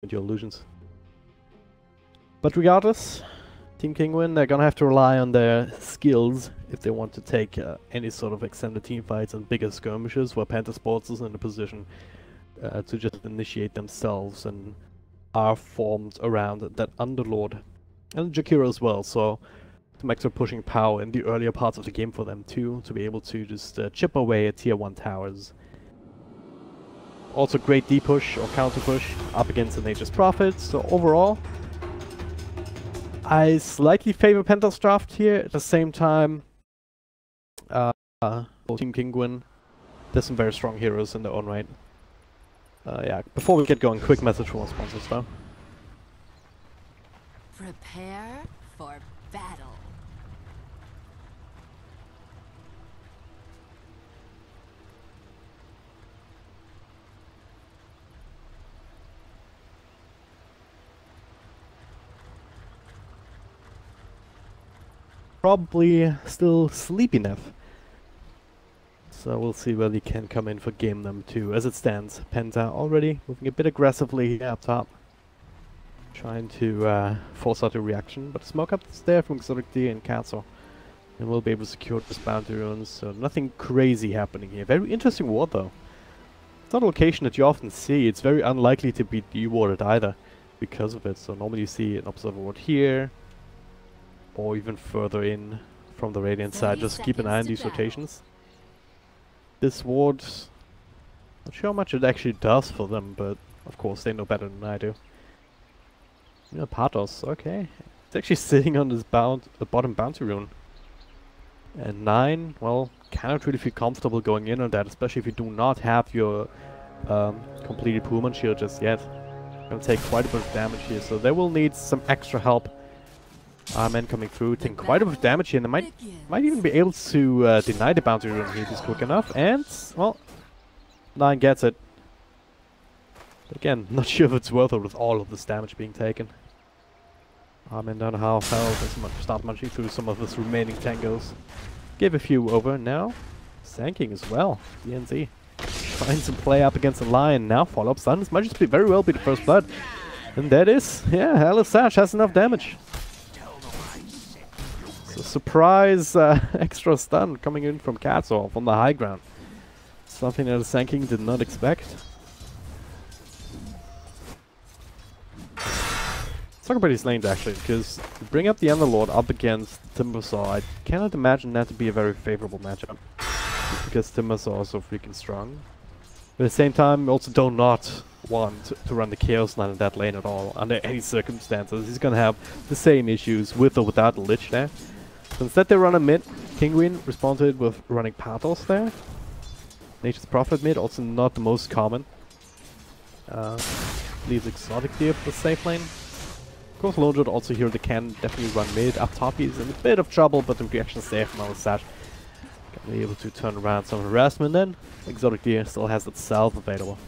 with your illusions. But regardless, Team Kinguin, they're gonna have to rely on their skills if they want to take any sort of extended team fights and bigger skirmishes, where Penta Sports is in a position to just initiate themselves and are formed around that Underlord. And Jakiro as well, so some extra pushing power in the earlier parts of the game for them too, to be able to just chip away at tier 1 towers. Also great D-push or counter-push up against the Nature's Prophet, so overall I slightly favor Penta's draft here. At the same time, Team Kinguin, there's some very strong heroes in their own right. Yeah, before we get going, quick message from our sponsors though. Prepare for battle. Probably still sleepy enough. So we'll see whether he can come in for game number 2. As it stands, Penta already moving a bit aggressively here up top. Trying to force out a reaction, but smoke up there from Exotic D and Castle. And we'll be able to secure this bounty runes, so nothing crazy happening here. Very interesting ward though. It's not a location that you often see. It's very unlikely to be dewarded either because of it. So normally you see an observer ward here, or even further in from the Radiant side. Just keep an eye on these rotations. This ward, not sure how much it actually does for them, but of course they know better than I do. Yeah, Pathos, okay. It's actually sitting on this bottom bounty rune. And 9, well, cannot really feel comfortable going in on that, especially if you do not have your completed Pullman shield just yet. Gonna take quite a bit of damage here, so they will need some extra help. Men coming through, taking quite a bit of damage here, and they might even be able to deny the bounty rune here just quick enough. And, well, 9 gets it. But again, not sure if it's worth it with all of this damage being taken. Men down to half health, start munching through some of his remaining tangos. Gave a few over, now Sanking as well. DNZ trying to play up against the Lion, now follow-up stun. This might just be very well be the first blood. And that is, yeah, Alisash has enough damage. So surprise extra stun coming in from Katsuo from the high ground. Something that Sanking did not expect. Let's talk about these lanes actually, because to bring up the Underlord up against Timbersaw, I cannot imagine that to be a very favorable matchup. Just because Timbersaw is so freaking strong. But at the same time, we also do not want to run the Chaos Knight in that lane at all, under any circumstances. He's gonna have the same issues with or without the Lich there. So instead they run a mid. Kinguin responded with running Pathos there. Nature's Prophet mid, also not the most common. Leaves Exotic here for the safe lane. Of course, Lone Jord also here, they can definitely run mid. Up top he's in a bit of trouble, but the reaction's there from Alisash. Gonna be able to turn around some harassment then. Exotic Deer still has itself available.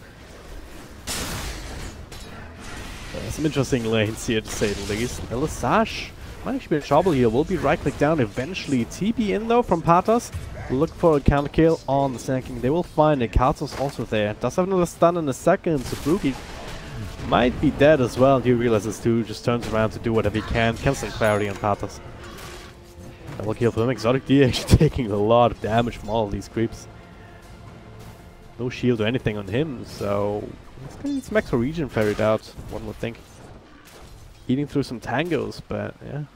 Some interesting lanes here to say the least. Alisash might actually be in trouble here. Will be right click down eventually. TP in though from Pathos. Look for a counter kill on the Sanking. They will find it. Katsu's also there. Does have another stun in a second. So Brookie might be dead as well. He realizes too. Just turns around to do whatever he can. Canceling clarity on Pathos. Double kill for him. Exotic D actually taking a lot of damage from all of these creeps. No shield or anything on him, so he's gonna need some extra regen ferried out, one would think. Eating through some tangos, but yeah, a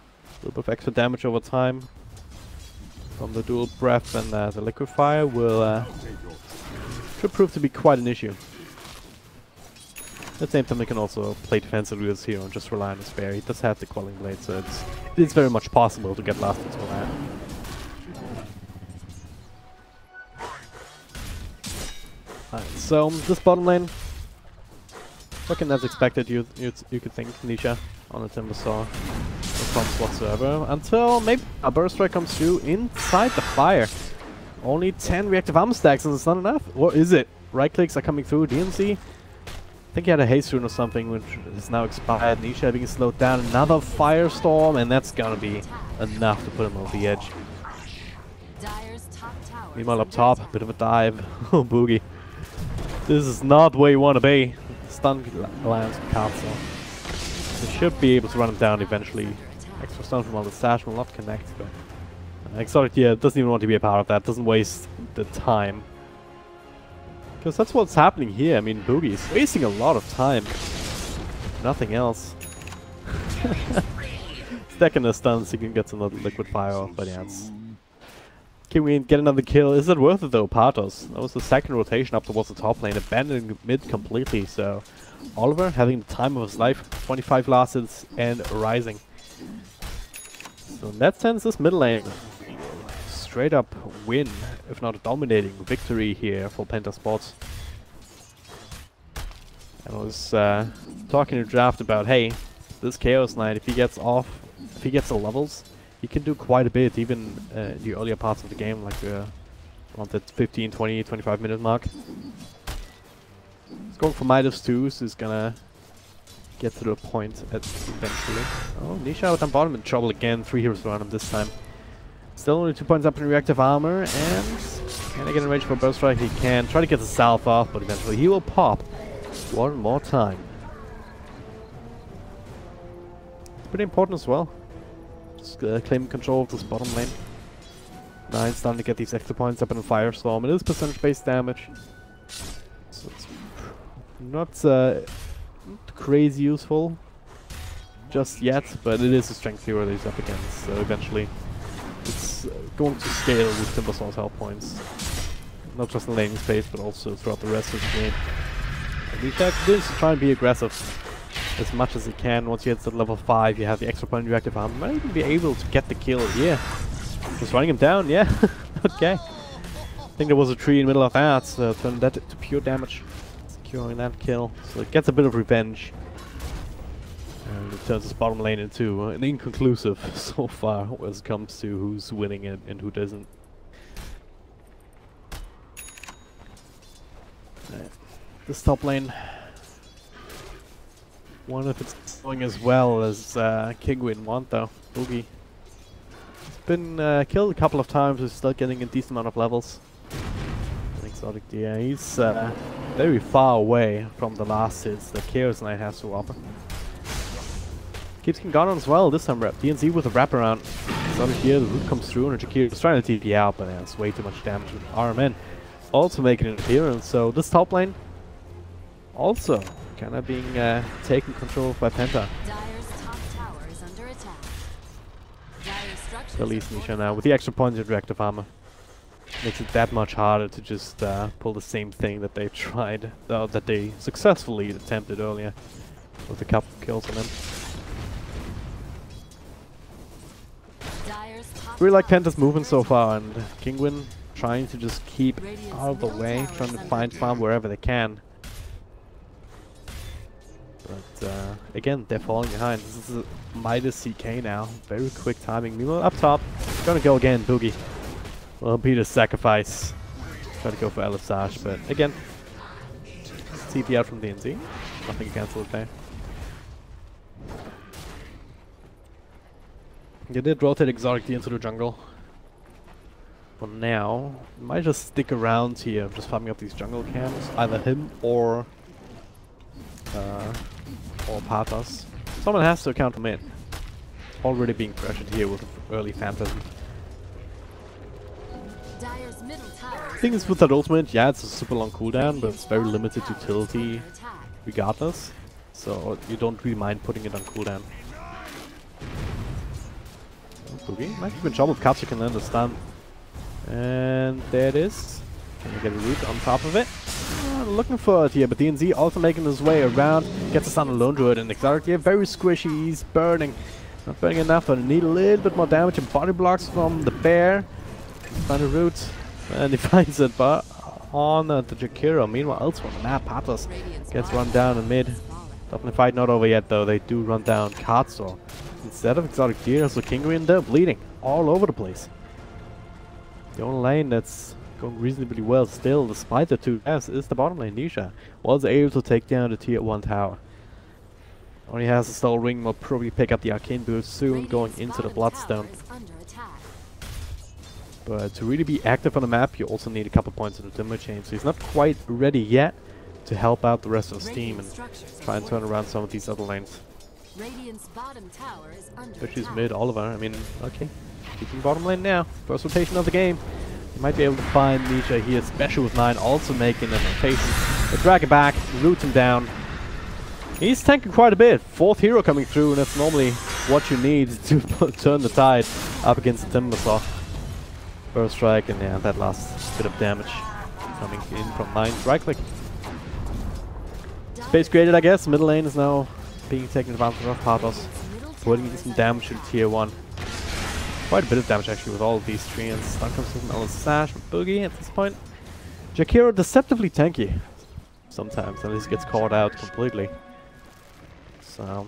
little bit of extra damage over time from the dual breath and the liquefier will should prove to be quite an issue. At the same time, they can also play defensive with here and just rely on his spare. He does have the Quelling Blade, so it's very much possible to get last into that. Alright, so this bottom lane, looking as expected, you could think, Nisha on the Timbersaw. No problems whatsoever, until maybe a burst strike comes through inside the fire. Only 10 reactive armor stacks, and it's not enough? Or is it? Right clicks are coming through, DMC. I think he had a haste rune or something, which is now expired. Nisha being slowed down, another firestorm, and that's gonna be enough to put him over the edge. Meanwhile up top, bit of a dive. Oh, Boogie. This is not where you want to be. stun lands Katsu. They should be able to run him down eventually. Extra stun from all the sash will not connect, but Exotic Deer doesn't even want to be a part of that, doesn't waste the time. Because that's what's happening here. I mean, Boogie is wasting a lot of time. Nothing else. Stacking the stuns, he can get another liquid fire off, but yeah, it's... Kinguin get another kill. Is it worth it though, Patos? That was the second rotation up towards the top lane, abandoning mid completely, so... Oliver having the time of his life, 25 last hits and rising. So in that sense, this mid lane, straight up win, if not a dominating victory here for Penta Sports. I was talking to Draft about, hey, this Chaos Knight, if he gets the levels, he can do quite a bit, even in the earlier parts of the game, like around that 15, 20, 25 minute mark. He's going for Midas too, so he's gonna get to the point eventually. Oh, Nisha with on bottom in trouble again, 3 heroes around him this time. Still only 2 points up in reactive armor, and can I get in range for a burst strike? He can. Try to get the salve off, but eventually he will pop one more time. It's pretty important as well. Just claiming control of this bottom lane. 9 starting to get these extra points up in the Firestorm. It is percentage-based damage. So it's not crazy useful just yet, but it is a strength hero that he's up against, so eventually it's going to scale with Timbersaur's health points. Not just in laning space, but also throughout the rest of the game. And Nisha continues to try and be aggressive as much as he can. Once he hits at level 5, you have the extra point in reactive armor. Might even be able to get the kill here. Just running him down, yeah. Okay. I think there was a tree in the middle of that, so turn that to pure damage. Securing that kill. So it gets a bit of revenge. And it turns this bottom lane into an inconclusive so far when it comes to who's winning it and who doesn't. This top lane, wonder if it's going as well as Kinguin want though. Boogie. He's been killed a couple of times, he's still getting a decent amount of levels. Exotic, yeah, he's very far away from the last hits that Chaos Knight has to offer. Keeps Kinguin on as well, this time DNZ with a wraparound. Exotic here, the root comes through and Jakir is trying to TP out, but it's way too much damage with RMN. Also making an appearance, so this top lane also kind of being taken control of by Penta. Release Nisha now with the extra points in reactive armor. Makes it that much harder to just pull the same thing that they've tried, that they successfully attempted earlier with a couple of kills on them. Really like Penta's movement so far, and Kinguin trying to just keep out of the way, trying to find farm wherever they can. But again, they're falling behind. This is a Midas CK now. Very quick timing. Meanwhile, up top, gonna go again, Boogie. Will be the sacrifice. Try to go for Elisage, but again, TP out from DNZ. Nothing cancel it there. They did rotate Exotic D into the jungle. For now, might just stick around here, just farming up these jungle camps. Either him or Pathos. Someone has to account him in. Already being pressured here with early Phantasm. The thing is with that ultimate, yeah, it's a super long cooldown, but it's very limited utility regardless. So you don't really mind putting it on cooldown. Oh, Boogie might have in trouble if Katsu can land a stun. And there it is. Can we get a root on top of it? Looking for it here, but DNZ also making his way around. Gets a stun on Lone Druid and Exotic here. Very squishy, he's burning. Not burning enough, but need a little bit more damage and body blocks from the bear. Find a root. And he finds it, but on the Jakiro. Meanwhile, elsewhere on the map, Pathos gets run down in mid. Definitely fight not over yet though. They do run down Katsu. Instead of Exotic Deer, so Kinguin there bleeding all over the place. The only lane that's going reasonably well still, despite the 2 deaths, is the bottom lane. Nisha was able to take down the tier 1 tower. Only has a Soul Ring, will probably pick up the Arcane boost soon, going into the Bloodstone. But to really be active on the map, you also need a couple points in the Timber Chain, so he's not quite ready yet. to help out the rest of his team and try and turn around some of these other lanes. Radiant's bottom tower is under Especially his attack. mid, Oliver. I mean, okay. Keeping bottom lane now. First rotation of the game. You might be able to find Nisha here, especially with 9 also making a rotation. They drag it back, root him down. He's tanking quite a bit. 4th hero coming through, and that's normally what you need to turn the tide up against the Timbersaw. First strike, and yeah, that last bit of damage coming in from 9's right click. Space created, I guess. Middle lane is now being taken advantage of. Pathos putting in some damage in tier 1. Quite a bit of damage actually with all of these treants. Stun comes from Ellis Sash with Boogie at this point. Jakiro deceptively tanky sometimes, unless he gets caught out completely. So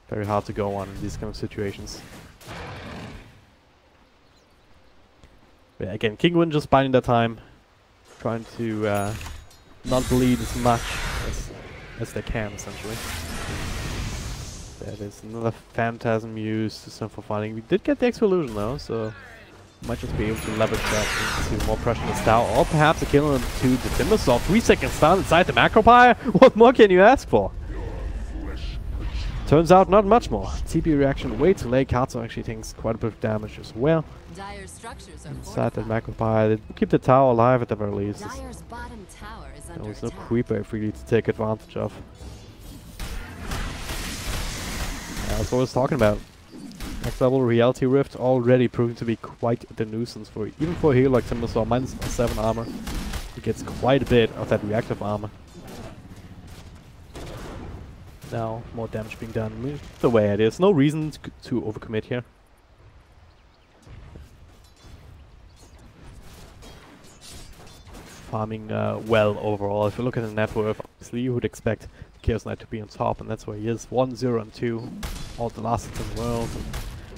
very hard to go on in these kind of situations. But yeah, again, Kinguin just biding their time, trying to not bleed as much as they can, essentially. That is another Phantasm used for fighting. We did get the Extra Illusion though, so might just be able to leverage that into more pressure on the tower, or perhaps a kill into the Timbersaw. 3-second stun inside the Macropire. What more can you ask for? Turns out not much more. TP reaction way too late. Katsu actually takes quite a bit of damage as well. Dire structures are Inside that Macropire, they keep the tower alive at the very least. Dire's bottom tower is under There's no attack. creeper if we need to take advantage of. That's what I was talking about. Next level Reality Rift already proving to be quite the nuisance for even for a hero like Timbersaw. -7 armor. He gets quite a bit of that reactive armor. Now more damage being done. I mean, the way it is. No reason to overcommit here. Farming well overall. If you look at the net worth, obviously you would expect Chaos Knight to be on top, and that's where he is. 1, 0, and 2. All the last in the world. And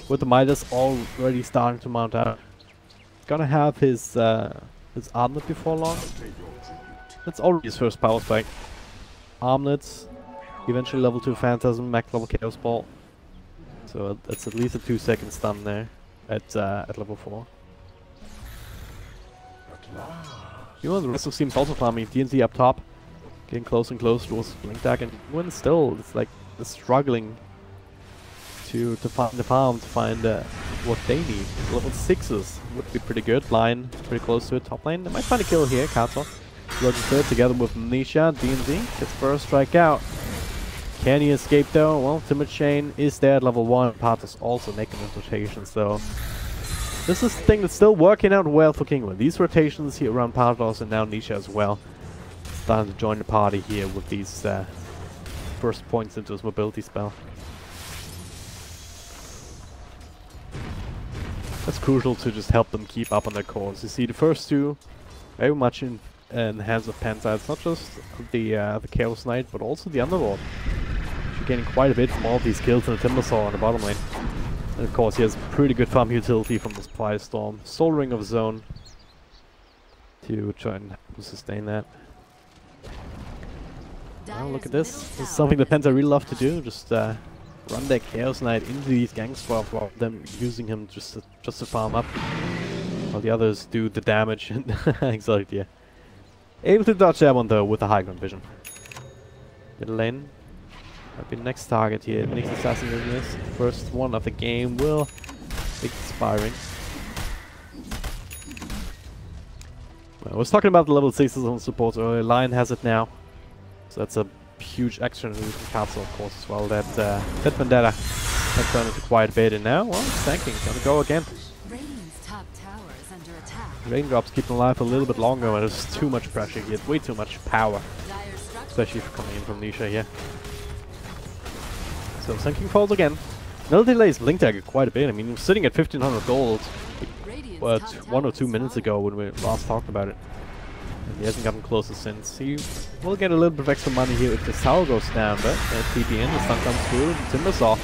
with the Midas already starting to mount out. Gonna have his armlet before long. That's already his first power spike. Armlets, eventually level 2 Phantasm, max level Chaos Ball. So that's at least a 2-second stun there at level 4. You know, the rest of the team's also farming. DNC up top, getting closer and closer towards Blink Tag, and Kinguin still, it's like they're struggling to find the farm, to find what they need. Level 6s would be pretty good. Line pretty close to it. Top lane, they might find a kill here. Katsu working third together with Nisha. DNZ gets first strike out. Can he escape though? Well, Timber Chain is there at level 1. Pathos also making a rotation, so this is the thing that's still working out well for Kinguin. These rotations here around Pathos and now Nisha as well. Starting to join the party here with these first points into his mobility spell. That's crucial to just help them keep up on their cores. You see the first two very much in the hands of Penta. It's not just the Chaos Knight, but also the Underlord. She's getting quite a bit from all of these kills in the Timbersaw on the bottom lane. And of course he has pretty good farm utility from this Firestorm. Soul Ring of his own to try and sustain that. Well, look at this. This is something that Penta really love to do. Just run their Chaos Knight into these gang swaps while them using him just to farm up. While the others do the damage. Exactly, yeah. Able to dodge that one though with the high ground vision. Middle lane. Might be the next target here. Next assassin in this. First one of the game will be expiring. Well, I was talking about the level 6s on support earlier. Lion has it now. So that's a huge extra move from Katsu, of course, as well. That Vendetta has turned into quite a bit, and now, well, it's tanking. Gonna go again. Radiant's top tower is under attack. Raindrops keep them alive a little bit longer, and there's too much pressure here. Way too much power, Dire structures especially if coming in from Nisha here. So sinking falls again. Another delays Blink Dagger quite a bit. I mean, he was sitting at 1500 gold Radiant's top 1 or tower 2 is minutes falling. ago when we last talked about it. And he hasn't gotten closer since. He will get a little bit of extra money here if the tower goes down, but TP in, the stun comes through, Timbersaw.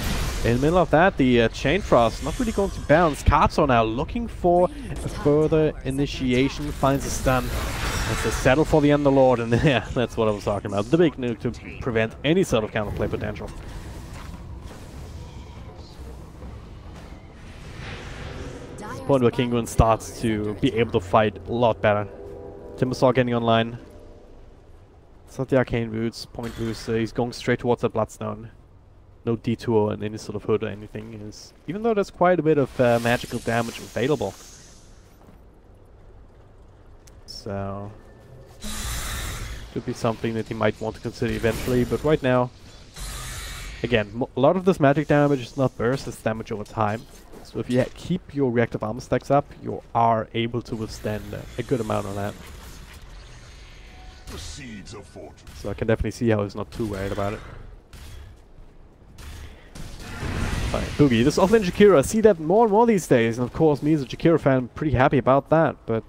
In the middle of that, the Chain Frost not really going to bounce. Katsu now looking for a further initiation, finds a stun. As they settle for the Underlord, and yeah, that's what I was talking about. The big nuke to prevent any sort of counterplay potential. At this point where Kinguin starts to be able to fight a lot better. Timbersaw getting online. It's not the arcane roots, point boost, he's going straight towards the Bloodstone. No detour and any sort of hood or anything. Even though there's quite a bit of magical damage available. So could be something that he might want to consider eventually, but right now, again, a lot of this magic damage is not burst, it's damage over time. So if you keep your reactive armor stacks up, you are able to withstand a good amount of that. The seeds of fortune. So I can definitely see how he's not too worried about it. Fine. Boogie, this offlane Jakiro, I see that more and more these days, and of course me as a Jakiro fan, I'm pretty happy about that, but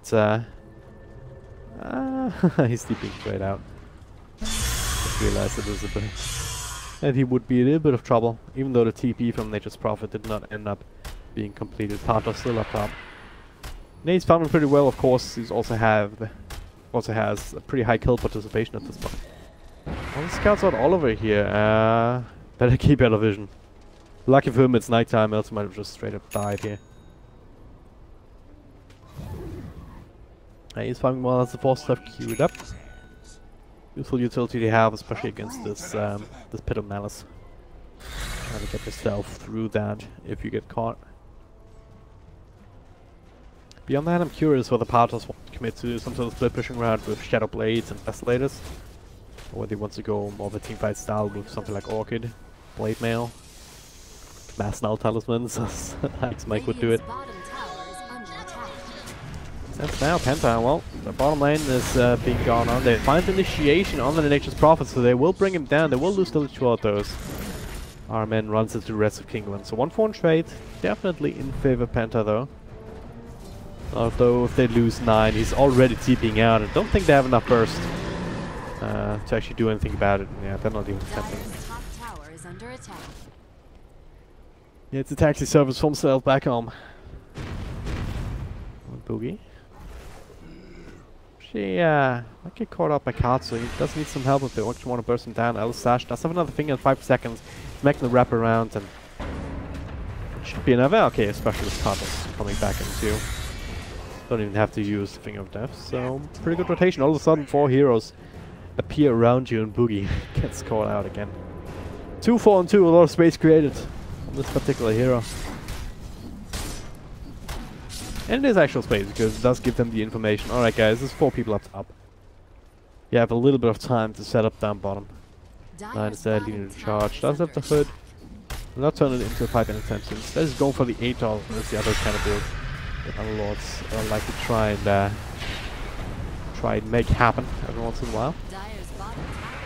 he's sleeping straight out. Just realized that there's a bit that he would be in a little bit of trouble, even though the TP from Nature's Prophet did not end up being completed. Panta's still up top. Nate's farming pretty well, of course. He's also has a pretty high kill participation at this point. All the scouts out all over here. Better keep out of vision. Lucky for him, it's nighttime, else he might have just straight up died here. He's farming well as the force stuff queued up. Useful utility to have, especially against this this Pit of Malice. Trying to get yourself through that if you get caught. Beyond that, I'm curious whether Partos want to commit to some sort of split pushing route with Shadow Blades and Desolators, or whether he wants to go more of a teamfight style with something like Orchid, Blade Mail, Mass Null Talismans, as Mike would do it. That's now Penta. Well, the bottom lane is being gone on. They find initiation on the Nature's Prophet, so they will bring him down. They will lose the two those. Our man runs into the rest of Kinguin. So 1-4 trade, definitely in favor of Penta though. Although if they lose 9, he's already TPing out. I don't think they have enough burst to actually do anything about it. Yeah, they're not even attempting. Yeah, it's a taxi service from himself back home. Boogie. She might get caught up by Katsu. He does need some help if they actually want to burst him down. Sash does have another thing in 5 seconds. He's making the wrap around and it should be another. Okay, especially with Katos coming back in too. Don't even have to use the Finger of Death. So pretty good rotation. All of a sudden 4 heroes appear around you and Boogie gets caught out again. 2-4-2, a lot of space created on this particular hero. And it is actual space, because it does give them the information. Alright guys, there's 4 people up top. You have a little bit of time to set up down bottom. 9 is there, leading to charge. Does have the hood. Will not turn it into a pipe anytime soon. Instead is going for the 8-all, that's the other kind of build that other lords like to try and make happen every once in a while.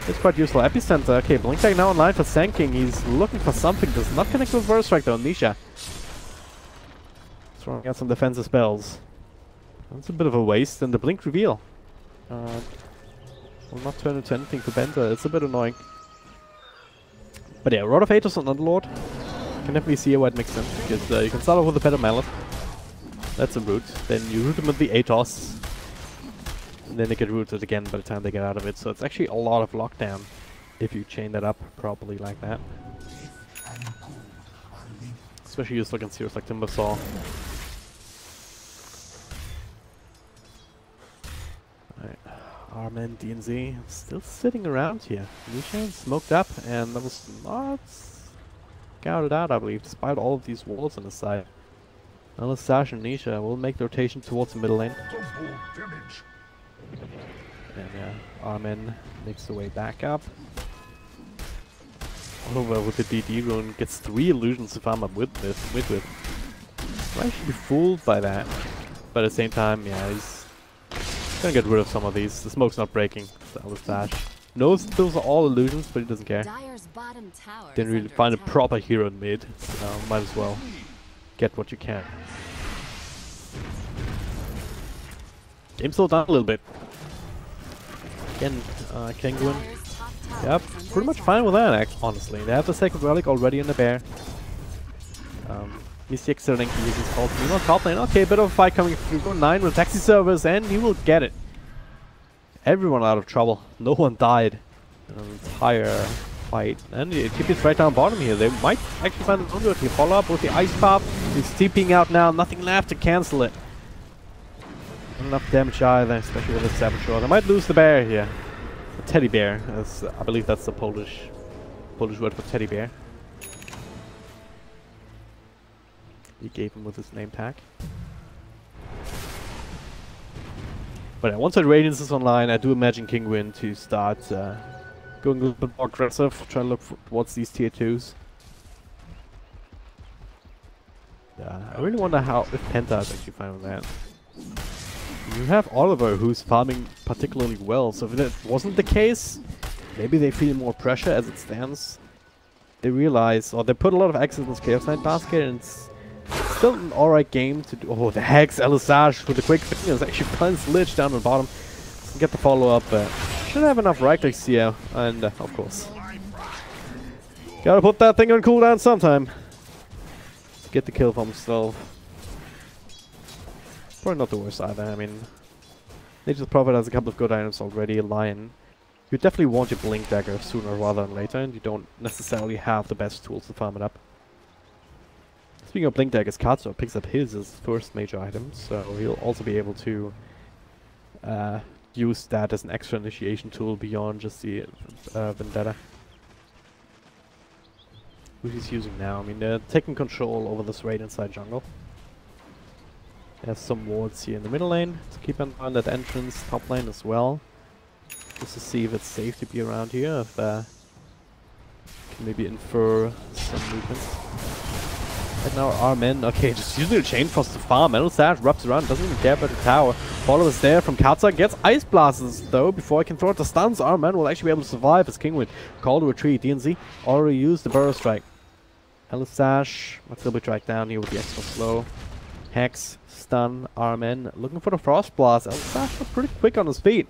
It's quite useful. Epicenter, okay, Blink Tag now online for Sanking. He's looking for something, does not connect with Verse Strike though, Nisha. Throwing out some defensive spells. That's a bit of a waste, and the Blink Reveal will not turn into anything for Penta. It's a bit annoying. But yeah, Rod of Atos on Underlord. You can definitely see why it makes sense, because you can start off with the Pet of Mallet. That's a root. Then you root them with the Atos. And then they get rooted again by the time they get out of it. So it's actually a lot of lockdown if you chain that up properly like that. Especially used against heroes like Timbersaw. Alright, Armin, DNZ, still sitting around here. Nisha smoked up, and that was not scouted out, I believe, despite all of these walls on the side. Now Sash and Nisha will make the rotation towards the middle lane. And Armin makes the way back up. Over with the DD rune, gets 3 illusions if I'm with. I'm actually fooled by that. But at the same time, yeah, he's gonna get rid of some of these. The smoke's not breaking. So Sash knows those are all illusions, but he doesn't care. Didn't really find a proper hero in mid, so might as well get what you can. Game slowed down a little bit. Again, Kinguin. Yep, pretty much fine with that, honestly. They have the Sacred Relic already in the bear. Mystic Sterling uses Cult Nemo top lane. Okay, bit of a fight coming through. 9 with taxi servers, and he will get it. Everyone out of trouble. No one died. An entire fight. And it TP's right down bottom here. They might actually find the Undead. He follow up with the Ice Pop. He's TPing out now. Nothing left to cancel it. Not enough damage either, especially with the Saboteur. They might lose the bear here. A teddy bear, as I believe that's the Polish word for teddy bear. He gave him with his name tag. But yeah, once that Radiance is online, I do imagine Kinguin to start going a little bit more aggressive, trying to look towards these tier 2s. Yeah, I really wonder how if Penta is actually fine with that. You have Oliver, who's farming particularly well, so if that wasn't the case, maybe they feel more pressure as it stands. They realize, or they put a lot of axes in this Chaos Knight basket, and it's still an alright game to do. Oh, the Hex, Elisage with the quick fingers actually finds Lich down on the bottom. Doesn't get the follow-up, but should have enough right clicks here, and of course. Gotta put that thing on cooldown sometime. To get the kill for himself. Probably not the worst either, I mean. Nature's Prophet has a couple of good items already, Lion. You definitely want your Blink Dagger sooner rather than later, and you don't necessarily have the best tools to farm it up. Speaking of Blink Daggers, Katsuo picks up his as first major item, so he'll also be able to use that as an extra initiation tool beyond just the Vendetta. Which he's using now. I mean, they're taking control over this raid inside jungle. There's some wards here in the middle lane to keep an eye on that entrance, top lane as well. Just to see if it's safe to be around here, if can maybe infer some movement. Right now, our men, okay, just using the chain force to farm. Elisage wraps around, doesn't even care about the tower. Follow is there from Katsa, gets Ice Blasters though, before I can throw it to stuns. Our men will actually be able to survive as Kinguin call to retreat. DNZ already used the Burrow Strike. Elisage might still be tracked down here with the extra slow. Hex, stun, Armen looking for the Frost Blast. Elisage was pretty quick on his feet,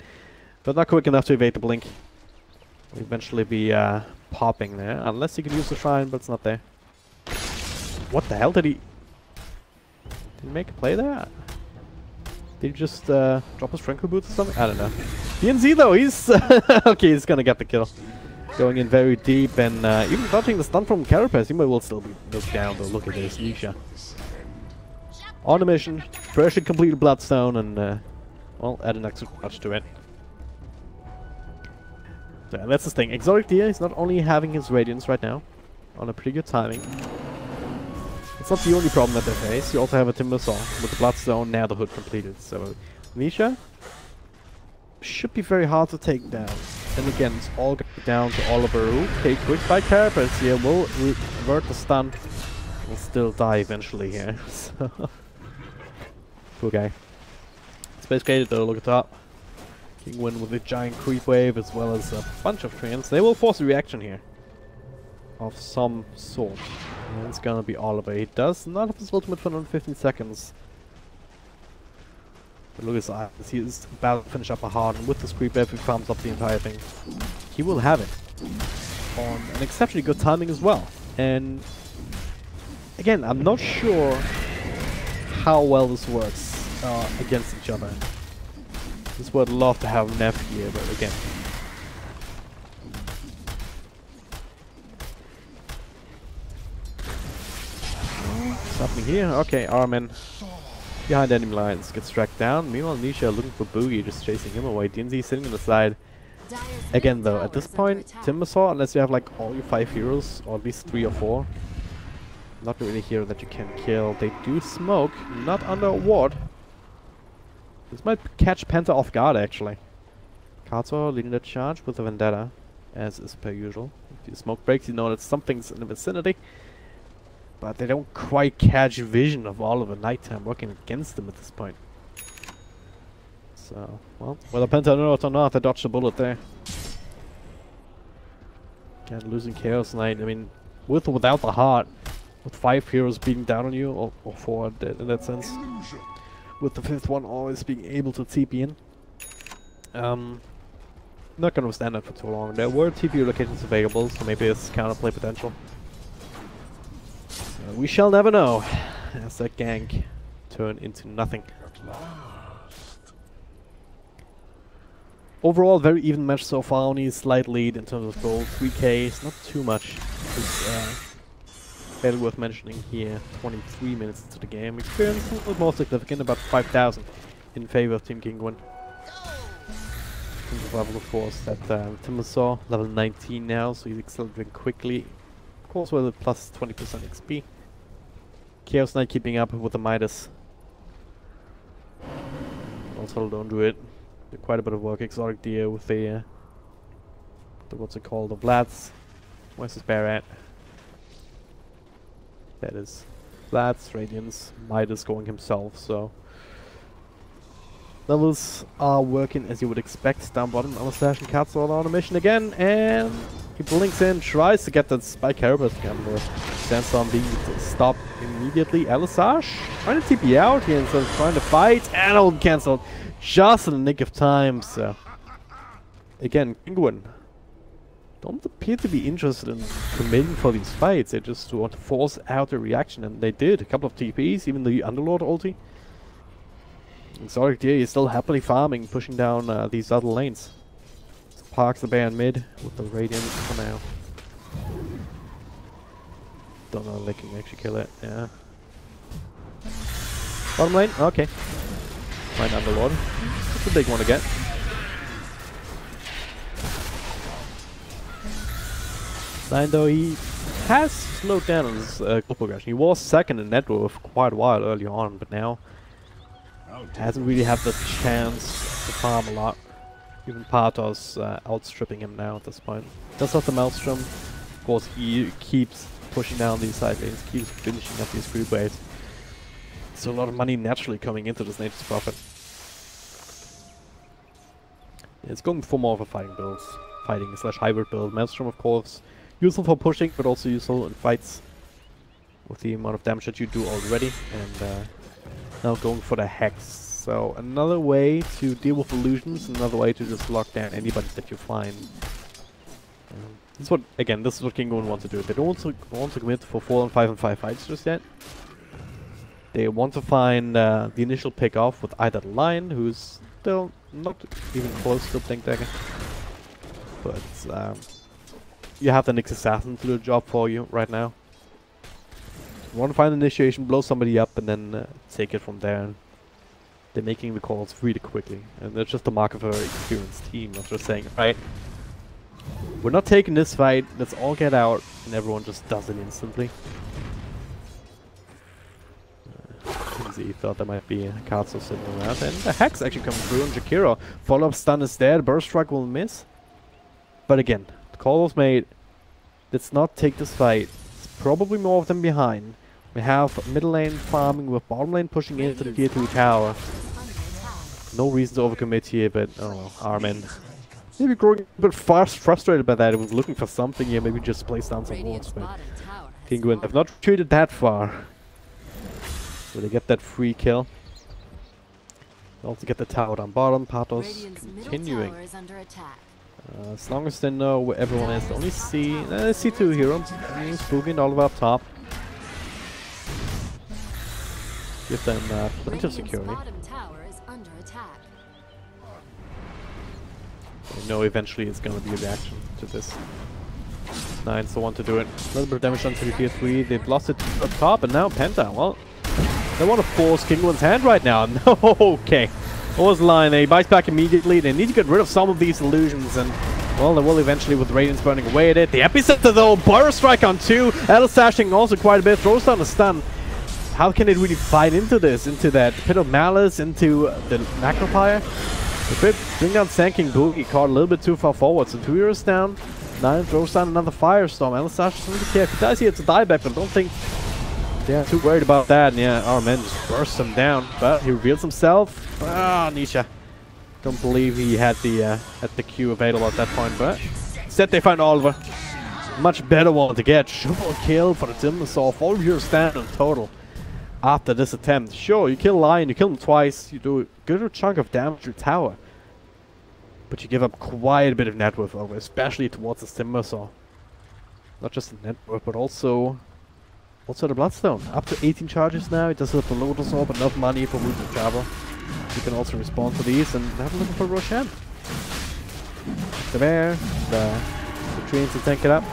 but not quick enough to evade the blink. Will eventually be popping there, unless he can use the shrine, but it's not there. What the hell did he make a play there? Did he just drop his Franco boots or something? I don't know. DNZ though, he's okay, he's gonna get the kill. Going in very deep and even dodging the stun from Carapace, he might will still be knocked down though. Look at this, Nisha. On a mission, freshly completed Bloodstone and well, add an extra touch to it. So yeah, that's the thing. Exotic Deer is not only having his Radiance right now, on a pretty good timing. It's not the only problem that they face. You also have a Timber Saw with the Bloodstone, now the hood completed. So Nisha should be very hard to take down. And again, it's all down to Oliver. Okay, quick by Carapace here. Will revert the stun. Will still die eventually here. So poor guy. Space Gated though, look at top. Kinguin with a giant creep wave as well as a bunch of treants. They will force a reaction here. Of some sort. And it's gonna be Oliver. He does not have his ultimate for another 15 seconds. But look at his eyes. He is about to finish up a hard, and with this creep wave, he farms up the entire thing. He will have it. On an exceptionally good timing as well. And again, I'm not sure how well this works against each other. This would love to have Neff here, but again. What's happening here? Okay, Armen behind enemy lines gets tracked down. Meanwhile, Nisha looking for Boogie, just chasing him away. DNZ sitting on the side. Again, though, at this point, Timbersaw, unless you have like all your 5 heroes, or at least 3 or 4, not really a hero that you can kill. They do smoke, not under a ward. This might catch Penta off guard, actually. Katsuo leading the charge with the Vendetta, as is per usual. If the smoke breaks, you know that something's in the vicinity. But they don't quite catch vision of all of the nighttime working against them at this point. So, well, whether Penta knows or not, they dodged a bullet there. Again, losing Chaos Knight, I mean, with or without the heart, with 5 heroes beating down on you, or 4 in that sense. With the 5th one always being able to TP in. Not gonna withstand that for too long. There were TP locations available, so maybe it's counterplay potential. So we shall never know, as that gank turned into nothing. Overall, very even match so far. Only a slight lead in terms of gold. 3k is not too much. It's fairly worth mentioning here. 23 minutes into the game. Experience a little more significant, about 5,000 in favor of Team Kinguin. in terms of level of force that Timbersaw, level 19 now, so he's accelerating quickly. Of course with a plus 20% XP. Chaos Knight keeping up with the Midas. Also don't do it. Did quite a bit of work. Exotic Deer with the what's it called? The Vlads. Where's his bear at? That is Vlads, Radiance, Midas going himself, so levels are working as you would expect. Down bottom, Slash and Katsu on a mission again, and he blinks in, tries to get that Spike Carapace camera. Sandstorm being stopped immediately. Elisage trying to TP out here instead of trying to fight, and all cancelled just in the nick of time. So again, Kinguin don't appear to be interested in committing for these fights. They just want to force out a reaction, and they did. A couple of TPs, even the Underlord ulti. Exotic Deer is still happily farming, pushing down these other lanes. Parks the bear in mid with the Radiant for now. Don't know if they can actually kill it, yeah. Bottom lane, okay. Fine Underlord. It's a big one to get. Nine though, he has slowed down on his goal progression. He was second in net worth for quite a while earlier on, but now hasn't really had the chance to farm a lot. Even Partos outstripping him now at this point. Does have the Maelstrom. Of course, he keeps pushing down these side lanes, keeps finishing up these free waves. So a lot of money naturally coming into this Nature's Prophet. Yeah, it's going for more of a fighting slash hybrid build. Maelstrom, of course, useful for pushing, but also useful in fights with the amount of damage that you do already. And now going for the Hex. So another way to deal with illusions, another way to just lock down anybody that you find. This is what Kinguin wants to do. They don't want to commit for 4 and 5 and 5 fights just yet. They want to find the initial pick off with either the Lion, who's still not even close to Blink Dagger, but you have the Nyx Assassin to do the job for you right now. You want to find initiation, blow somebody up, and then take it from there. They're making the calls really quickly, and that's just the mark of a experienced team. Not just saying, right, we're not taking this fight, let's all get out, and everyone just does it instantly. Easy, thought there might be a Katsu sitting around, and the Hex actually coming through on Jakiro. Follow-up stun is there, Burst Strike will miss. But again, the call was made. Let's not take this fight. It's probably more of them behind. We have middle lane farming with bottom lane pushing into the tier 2 tower. No reason to overcommit here, but oh well, Armin. Maybe growing a bit frustrated by that. He was looking for something here, maybe just place down some wards, but Kinguin have not retreated that far. So they get that free kill. They also get the tower down bottom. Patos continuing. As long as they know where everyone is, they only see 2 heroes. Spooky and Oliver up top. Give them plenty of security. They know eventually it's going to be a reaction to this. Nine's the one to do it. A little bit of damage onto the tier 3. They've lost it up top, and now Penta. Well, they want to force Kinguin's hand right now. No, okay. What was the line? They buys back immediately. They need to get rid of some of these illusions, and well, they will eventually with Radiance burning away at it. The Epicenter though, Burst Strike on 2. Elisashing also quite a bit. Throws down a stun. How can they really fight into this? Into that Pit of Malice, into the Necropire? The bring down Sanking Boogie, caught a little bit too far forward. So 2 heroes down. Nine throws down another Firestorm. Elisage doesn't care. If he dies here, it's a dieback, but I don't think they're too worried about that. And yeah, our man just bursts him down. But he reveals himself. Ah, Nisha. Don't believe he had the Q available at that point, but instead they find Oliver. Much better one to get. Triple kill for the Timbersaw. 4 heroes down in total after this attempt. Sure, you kill Lion, you kill him twice, you do a good chunk of damage to tower, but you give up quite a bit of net worth over, especially towards the Timbersaw. Not just the net worth, but also the Bloodstone. Up to 18 charges now. It does have the Lotus Orb, enough money for Root of Travel. You can also respond to these and have a look for Roshan. The bear, the trains to tank it up.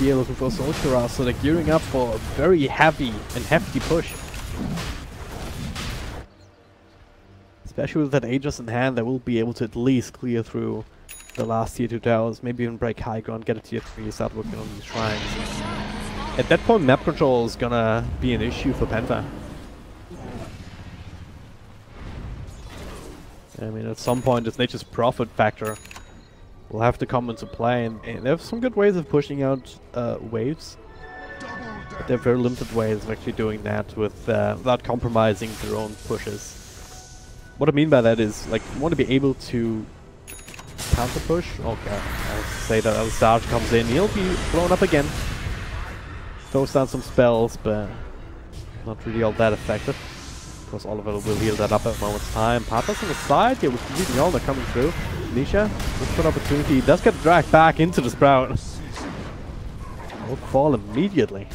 Here looking for Solskjaer, so they're gearing up for a very heavy and hefty push. Especially with that Aegis in hand, they will be able to at least clear through the last tier 2 towers, maybe even break high ground, get a tier 3, start working on these shrines. At that point, map control is gonna be an issue for Penta. I mean, at some point, this nature's profit factor will have to come into play, and they have some good ways of pushing out waves. But there are very limited ways of actually doing that without compromising their own pushes. What I mean by that is, like, you want to be able to counter push. Okay, I'll say that Alistar comes in, he'll be blown up again. Throws down some spells, but not really all that effective. Of course, Oliver will heal that up at a moment's time. Papa's on the side here with Mjolnir coming through. Nisha, look for an opportunity. He does get dragged back into the Sprout. Will fall immediately.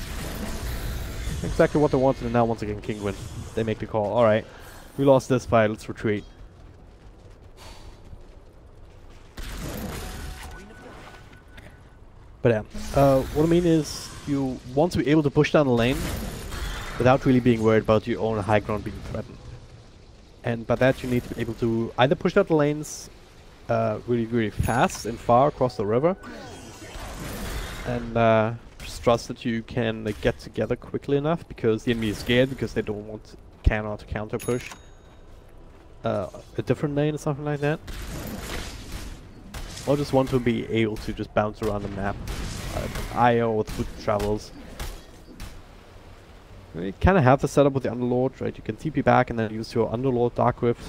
Exactly what they wanted, and now once again Kinguin. They make the call. Alright, we lost this fight, let's retreat. But yeah, what I mean is, you want to be able to push down the lane without really being worried about your own high ground being threatened. And by that you need to be able to either push out the lanes really, really fast and far across the river, and just trust that you can get together quickly enough, because the enemy is scared because they don't want cannot counter push a different lane or something like that. Or just want to be able to just bounce around the map, IO with foot travels. You kind of have the setup with the Underlord, right? You can TP back and then use your Underlord Dark Rift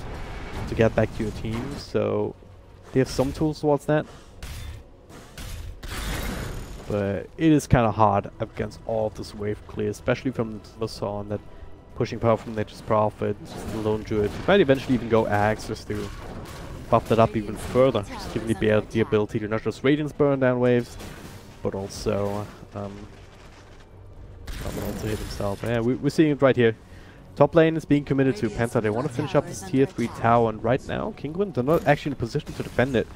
to get back to your team, so they have some tools towards that. But it is kind of hard against all of this wave clear, especially from the Silversaw, that pushing power from Nature's Prophet, the Lone Druid. You might eventually even go Axe just to buff that up even further, just giving the ability to not just Radiance burn down waves, but also hit himself. Yeah, we're seeing it right here. Top lane is being committed to Penta. They want to finish up this tier 3 tower, and right now, Kinguin, they're not actually in a position to defend it.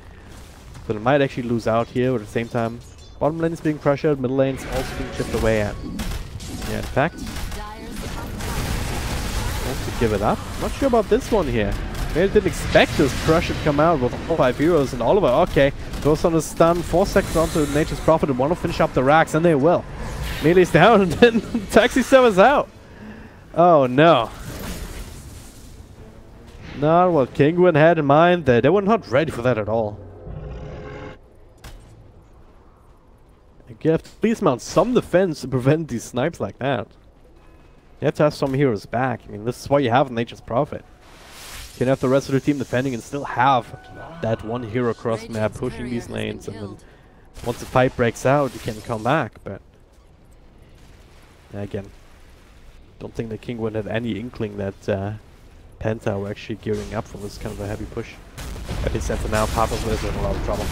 So they might actually lose out here, but at the same time, bottom lane is being pressured, middle lane is also being chipped away at. Yeah, in fact, want to give it up. Not sure about this one here. Maybe didn't expect this pressure to come out with all 5 heroes, and Oliver, okay, goes on a stun, 4 seconds onto Nature's Prophet and want to finish up the racks, and they will. Melee's down, and then Taxi Server's out. Oh no. Not what Kinguin had in mind there. They were not ready for that at all. You have to please mount some defense to prevent these snipes like that. You have to have some heroes back. I mean, this is why you have Nature's Prophet. You can have the rest of the team defending and still have that one hero across map pushing these lanes, and then once the fight breaks out, you can come back. But again, don't think that Kinguin had any inkling that Penta were actually gearing up for this kind of a heavy push. At his center now, Papa's in a lot of trouble.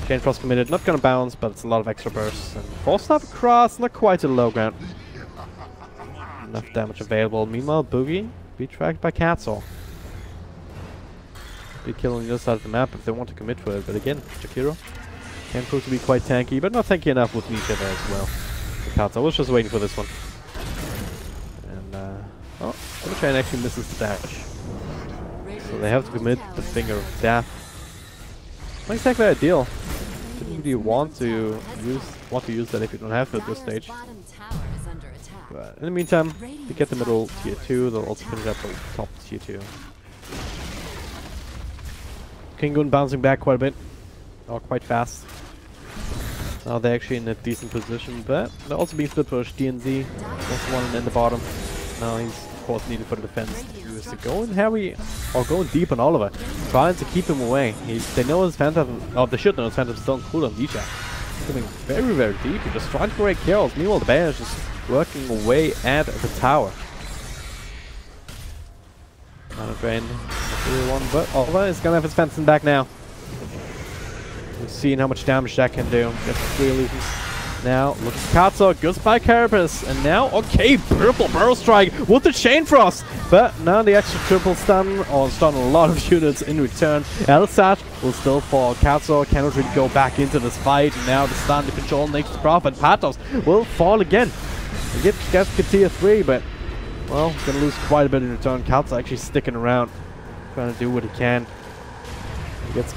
Chain Frost committed, not gonna bounce, but it's a lot of extra bursts. And force staff across, not quite to the low ground. Enough damage available. Meanwhile, Boogie be tracked by Catsaw. Be killing the other side of the map if they want to commit for it. But again, Jakiro can prove to be quite tanky, but not tanky enough with Nisha there as well. So Catsaw was just waiting for this one. And oh, Everchain actually misses the dash. So they have to commit the Finger of Death. Not exactly ideal. Didn't really want to use that if you don't have to at this stage. But in the meantime, they get the middle tier 2, they'll also finish up the top tier 2. Kinguin bouncing back quite a bit, or quite fast. Now they're actually in a decent position, but they're also being split pushed. DNZ, also one in the bottom. Now he's of course needed for the defense. He was to go in heavy, or going deep on Oliver, trying to keep him away. They know his Phantom, or they should know his Phantom's still cool on Nisha. Going very, very deep, he's just trying to break kills. Meanwhile, the bear is just working away at the tower. Mana drain, one, but Oliver is gonna have his Phantom back now. We've seen how much damage that can do. Gets 3 illusions. Now, look at Katsuo, good by Carapace, and now, okay, purple Burrow Strike with the Chain Frost! But now the extra triple stun, or stun a lot of units in return. Elsat will still fall. Katsuo cannot really go back into this fight. Now the stun to control Nature's Prophet. Patos will fall again. He gets to tier 3, but, well, gonna lose quite a bit in return. Katsuo actually sticking around. trying to do what he can. He gets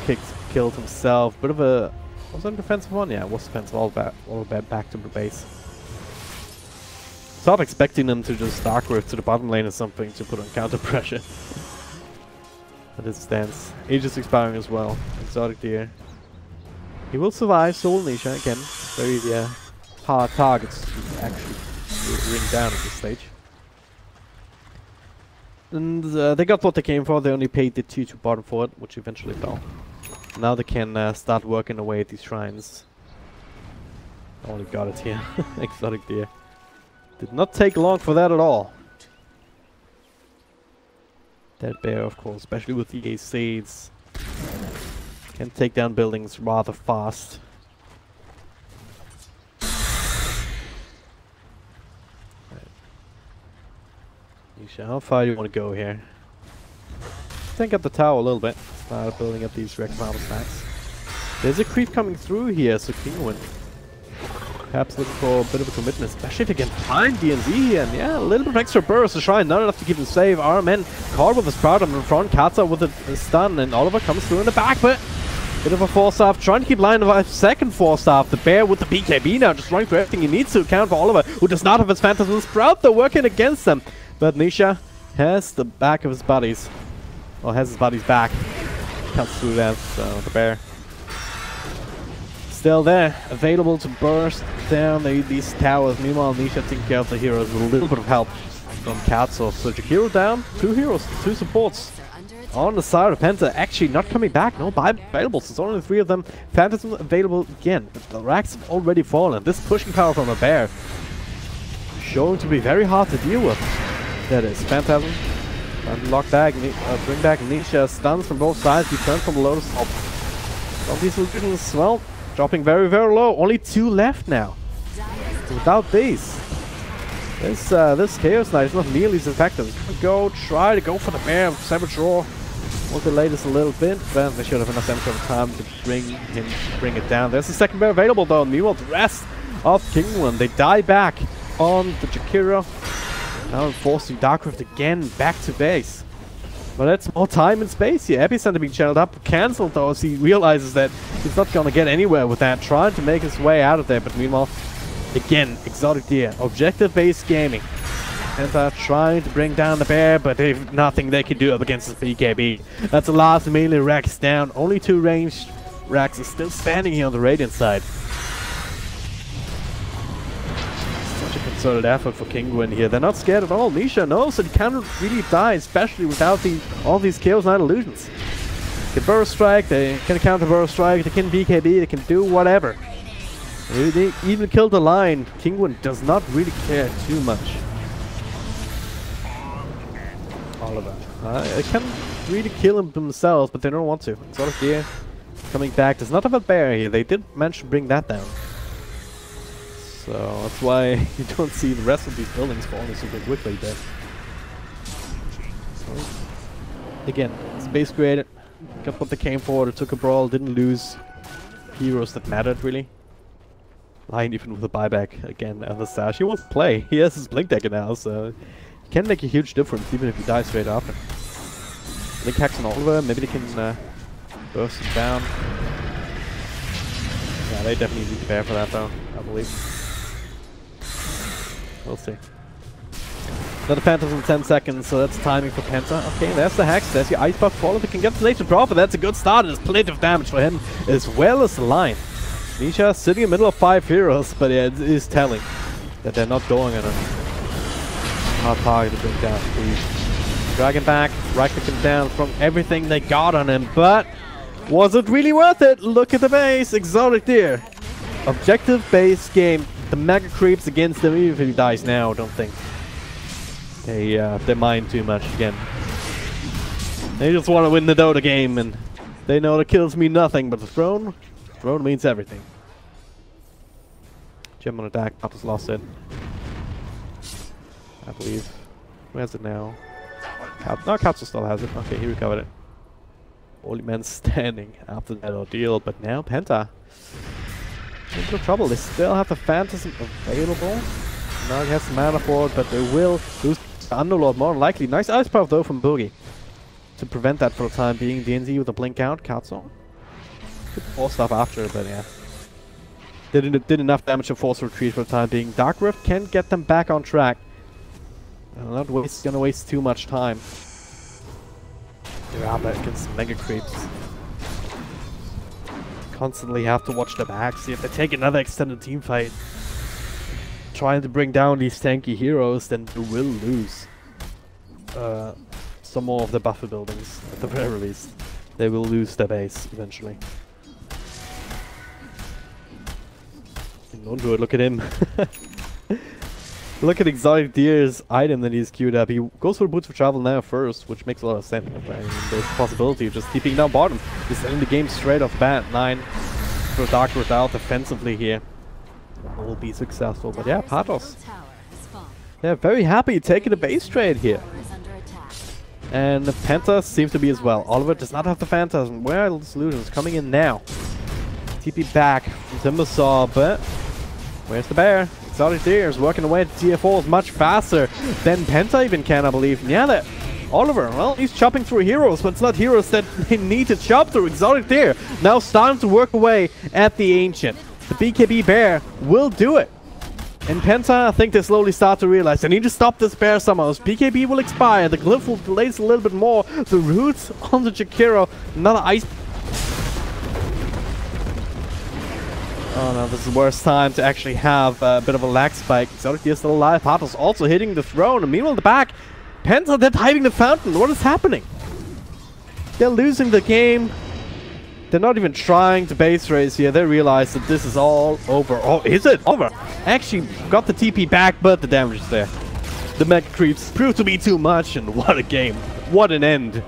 killed himself. Bit of a... Was that a defensive one? Yeah, it was defensive. All back to the base. Not expecting them to just dark rift to the bottom lane or something to put on counter pressure. But it stands. Age is expiring as well. Exotic deer. He will survive. Soul Nisha again. Very hard targets to actually bring down at this stage. And they got what they came for. They only paid the 2 to bottom for it, which eventually fell. Now they can start working away at these shrines. Only got it here. Exotic deer. Did not take long for that at all. That bear, of course, especially with the AC, can take down buildings rather fast. Nisha, how far do you want to go here? Think up the tower a little bit. Start building up these Rex armor stacks. There's a creep coming through here, so Kinguin perhaps looking for a bit of a commitment, especially if they can find DNZ here. And yeah, a little bit of extra burst to try, not enough to keep him safe. Our men caught with the sprout on the front, Katza with a stun, and Oliver comes through in the back, but bit of a 4-staff, trying to keep line of a second 4-staff. The bear with the BKB now, just running for everything he needs to account for Oliver, who does not have his Phantasm Sprout. They're working against them. But Nisha has the back of his buddies. Or has his buddies back. Cuts through that, so the bear still there, available to burst down these towers. Meanwhile, Nisha taking care of the heroes with a little bit of help from Katsu. So Jakiro down, 2 heroes, 2 supports. On the side of Penta, actually not coming back. No buy available, since only 3 of them. Phantasm available again, but the racks have already fallen. This pushing power from a bear showing to be very hard to deal with. That is Phantasm. Unlock back, bring back Nisha. Stuns from both sides. He turns from the Lotus top. Some of these illusions, well, dropping very, very low. Only 2 left now. Without these, this Chaos Knight is not nearly as effective. Try to go for the bear. Savage Roar. We'll delay this a little bit, but they should have enough damage over time to bring it down. There's the second bear available though. Meanwhile, the rest of Kinguin, they die back on the Jakiro. Now enforcing Dark Rift again, back to base. But that's more time and space here. Epicenter being channeled up, cancelled though, as he realizes that he's not gonna get anywhere with that. Trying to make his way out of there, but meanwhile, again, Exotic Deer, objective-based gaming. Penta trying to bring down the bear, but they've nothing they can do up against the BKB. That's the last melee Rex down. Only 2 ranged Rex is still standing here on the Radiant side. Concerted effort for Kinguin here. They're not scared at all. Nisha knows that he cannot really die, especially without all these Chaos Knight illusions. They can Burrow Strike, they can counter Burrow Strike, they can BKB, they can do whatever. They even killed the line. Kinguin does not really care too much. Oliver. They can really kill him themselves, but they don't want to. Exotic Deer coming back. There's not have a bear here. They did manage to bring that down. So that's why you don't see the rest of these buildings falling super quickly there. So, again, space created, got what they came for, they took a brawl, didn't lose heroes that mattered really. Lion even with a buyback again and the Sash. He wants to play, he has his Blink Decker now, so he can make a huge difference even if he dies straight after. Link hacks on Oliver, maybe they can burst him down. Yeah, they definitely need to prepare for that though, I believe. We'll see. Another Phantasm in 10 seconds, so that's timing for Penta. Okay, there's the Hex, there's your Ice Buff fall. If he can get the Nation Profit, that's a good start. There's plenty of damage for him, as well as the line. Nisha sitting in the middle of 5 heroes, but yeah, it is telling that they're not going on a hard target to bring down. Dragon back, right-click him down from everything they got on him, but was it really worth it? Look at the base, Exotic Deer. Objective-based game. The mega creeps against them, even if he dies now, I don't think they mind too much again. They just want to win the Dota game, and they know the kills mean nothing, but the throne means everything. Gem on attack, Papa's lost it. I believe. Who has it now? No, Katsu still has it. Okay, he recovered it. Only man standing after that ordeal, but now Penta. In bit of trouble. They still have the Phantasm available. Now he has the mana for it, but they will lose the Underlord more than likely. Nice Ice Puff though from Boogie to prevent that for the time being. DNZ with a blink out. Katso. Could force stuff after, but yeah. Did enough damage to force retreat for the time being. Dark Rift can get them back on track. I'm not gonna waste too much time. They're out there against mega creeps. Constantly have to watch their backs. See if they take another extended team fight, trying to bring down these tanky heroes, then they will lose some more of the buffer buildings at the very least. They will lose their base eventually. Don't do it, look at him. Look at Exotic Deer's item that he's queued up. He goes for Boots for Travel now first, which makes a lot of sense. I mean, there's a possibility of just keeping down bottom. He's ending the game straight off bat. 9 for Dark Rift out defensively here. Will be successful, but yeah, Patos. They're very happy taking the base trade here. And the Penta seems to be as well. Oliver does not have the Phantasm. Where are the solutions? Coming in now. TP back from Timbersaw, but where's the bear? Exotic Deer is working away at TF4s much faster than Penta even can, I believe. And yeah, that Oliver, well, he's chopping through heroes, but it's not heroes that they need to chop through. Exotic Deer now starting to work away at the Ancient. The BKB bear will do it. And Penta, I think they slowly start to realize they need to stop this bear somehow. BKB will expire, the glyph will delay a little bit more. The roots on the Jakiro, another ice. Oh no, this is the worst time to actually have a bit of a lag spike. Exotic Deer still alive. Patos also hitting the throne. And meanwhile, in the back, Penta, they're hiding the fountain. What is happening? They're losing the game. They're not even trying to base race here. They realize that this is all over. Oh, is it over? Actually, got the TP back, but the damage is there. The mega creeps proved to be too much, and what a game. What an end.